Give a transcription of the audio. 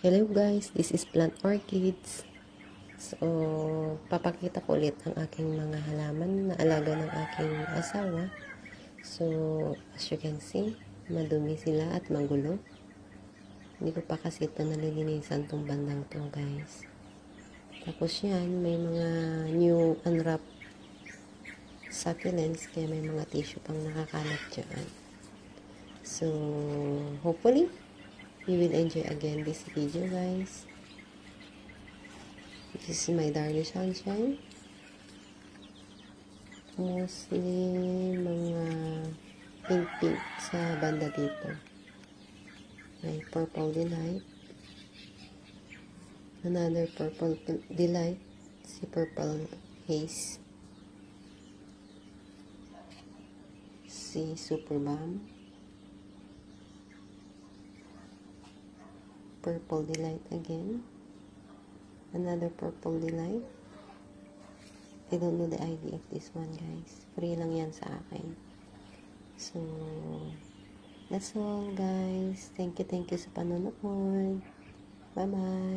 Hello guys, this is Plant Orchids. So, papakita ko ulit ang aking mga halaman na alaga ng aking asawa. So, as you can see, madumi sila at magulo. Hindi ko pa kasi ito nalilinisan tong bandang to guys. Tapos yan, may mga new unwrapped succulents, kaya may mga tissue pang nakakalat dyan. So, hopefully, you will enjoy again this video guys. This is my Darly Sunshine. Mostly mga pink sa banda dito. May Purple Delight. Another Purple Delight. Si Purple Haze. Si Super Balm. Purple Delight again. Another Purple Delight. I don't know the ID of this one guys. Free lang yan sa akin. So, that's all guys. Thank you sa panonood. Bye bye.